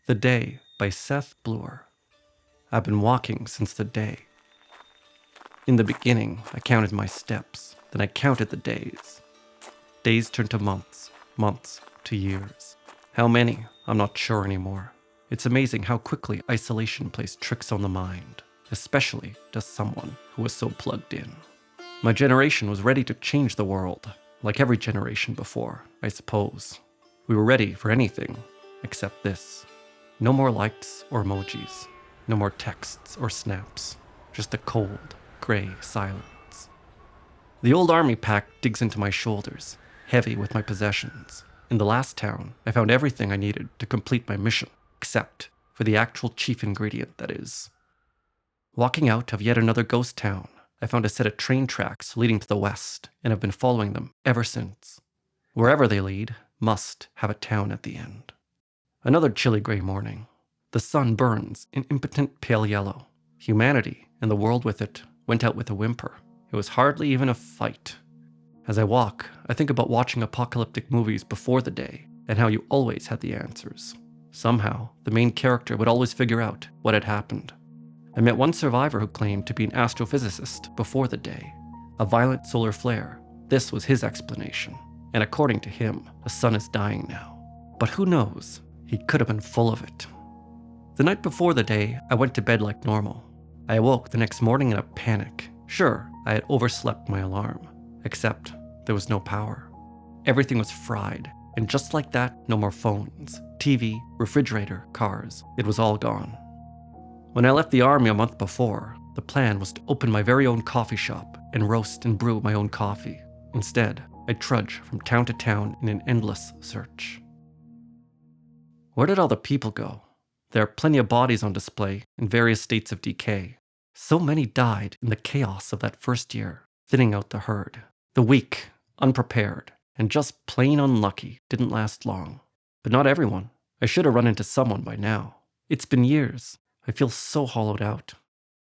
The Day by Seth Bleuer. I've been walking since the day. In the beginning, I counted my steps, then I counted the days. Days turned to months, months to years. How many? I'm not sure anymore. It's amazing how quickly isolation plays tricks on the mind, especially to someone who was so plugged in. My generation was ready to change the world, like every generation before, I suppose. We were ready for anything except this. No more likes or emojis. No more texts or snaps. Just a cold, gray silence. The old army pack digs into my shoulders, heavy with my possessions. In the last town, I found everything I needed to complete my mission, except for the actual chief ingredient, that is. Walking out of yet another ghost town, I found a set of train tracks leading to the west, and have been following them ever since. Wherever they lead must have a town at the end. Another chilly gray morning. The sun burns in impotent pale yellow. Humanity, and the world with it, went out with a whimper. It was hardly even a fight. As I walk, I think about watching apocalyptic movies before the day, and how you always had the answers. Somehow, the main character would always figure out what had happened. I met one survivor who claimed to be an astrophysicist before the day. A violent solar flare. This was his explanation. And according to him, the sun is dying now. But who knows? He could have been full of it. The night before the day, I went to bed like normal. I awoke the next morning in a panic. Sure, I had overslept my alarm, except there was no power. Everything was fried, and just like that, no more phones, TV, refrigerator, cars. It was all gone. When I left the army a month before, the plan was to open my very own coffee shop and roast and brew my own coffee. Instead, I trudge from town to town in an endless search. Where did all the people go? There are plenty of bodies on display in various states of decay. So many died in the chaos of that first year, thinning out the herd. The weak, unprepared, and just plain unlucky didn't last long. But not everyone. I should have run into someone by now. It's been years. I feel so hollowed out.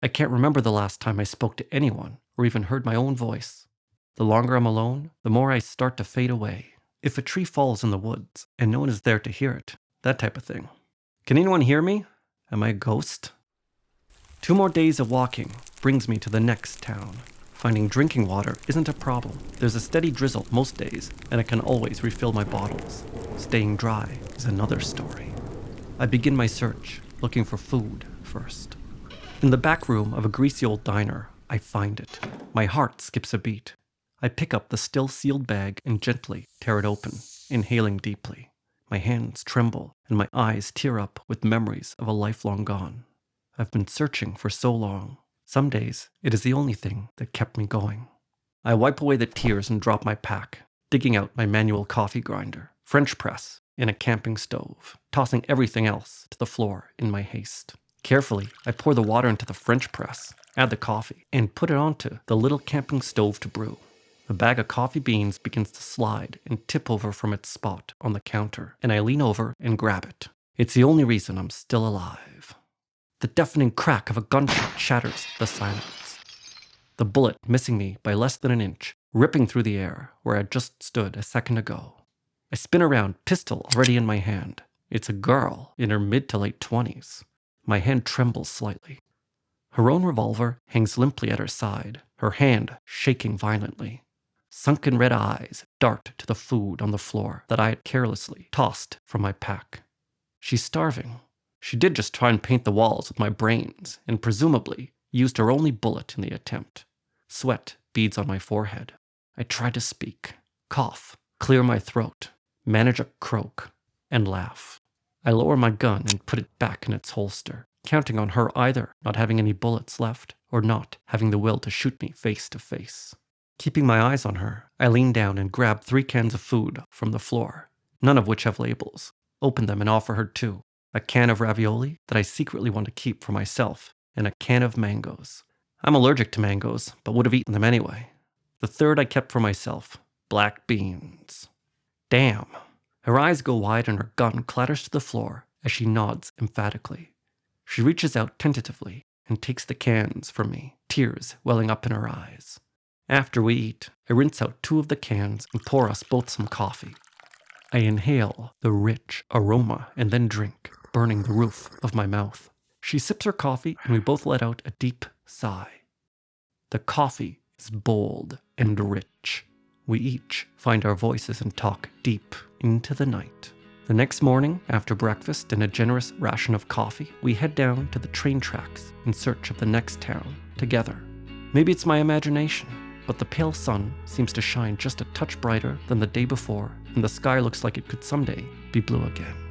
I can't remember the last time I spoke to anyone or even heard my own voice. The longer I'm alone, the more I start to fade away. If a tree falls in the woods and no one is there to hear it, that type of thing. Can anyone hear me? Am I a ghost? 2 more days of walking brings me to the next town. Finding drinking water isn't a problem. There's a steady drizzle most days, and I can always refill my bottles. Staying dry is another story. I begin my search, looking for food first. In the back room of a greasy old diner, I find it. My heart skips a beat. I pick up the still sealed bag and gently tear it open, inhaling deeply. My hands tremble and my eyes tear up with memories of a life long gone. I've been searching for so long. Some days, it is the only thing that kept me going. I wipe away the tears and drop my pack, digging out my manual coffee grinder, French press, and a camping stove, tossing everything else to the floor in my haste. Carefully, I pour the water into the French press, add the coffee, and put it onto the little camping stove to brew. The bag of coffee beans begins to slide and tip over from its spot on the counter, and I lean over and grab it. It's the only reason I'm still alive. The deafening crack of a gunshot shatters the silence. The bullet missing me by less than an inch, ripping through the air where I just stood a second ago. I spin around, pistol already in my hand. It's a girl in her mid to late 20s. My hand trembles slightly. Her own revolver hangs limply at her side, her hand shaking violently. Sunken red eyes dart to the food on the floor that I had carelessly tossed from my pack. She's starving. She did just try and paint the walls with my brains, and presumably used her only bullet in the attempt. Sweat beads on my forehead. I try to speak, cough, clear my throat, manage a croak, and laugh. I lower my gun and put it back in its holster, counting on her either not having any bullets left or not having the will to shoot me face to face. Keeping my eyes on her, I lean down and grab 3 cans of food from the floor, none of which have labels, open them and offer her 2. A can of ravioli that I secretly want to keep for myself, and a can of mangoes. I'm allergic to mangoes, but would have eaten them anyway. The third I kept for myself, black beans. Damn. Her eyes go wide and her gun clatters to the floor as she nods emphatically. She reaches out tentatively and takes the cans from me, tears welling up in her eyes. After we eat, I rinse out 2 of the cans and pour us both some coffee. I inhale the rich aroma and then drink. burning the roof of my mouth. She sips her coffee and we both let out a deep sigh. The coffee is bold and rich. We each find our voices and talk deep into the night. The next morning, after breakfast and a generous ration of coffee, we head down to the train tracks in search of the next town together. Maybe it's my imagination, but the pale sun seems to shine just a touch brighter than the day before, and the sky looks like it could someday be blue again.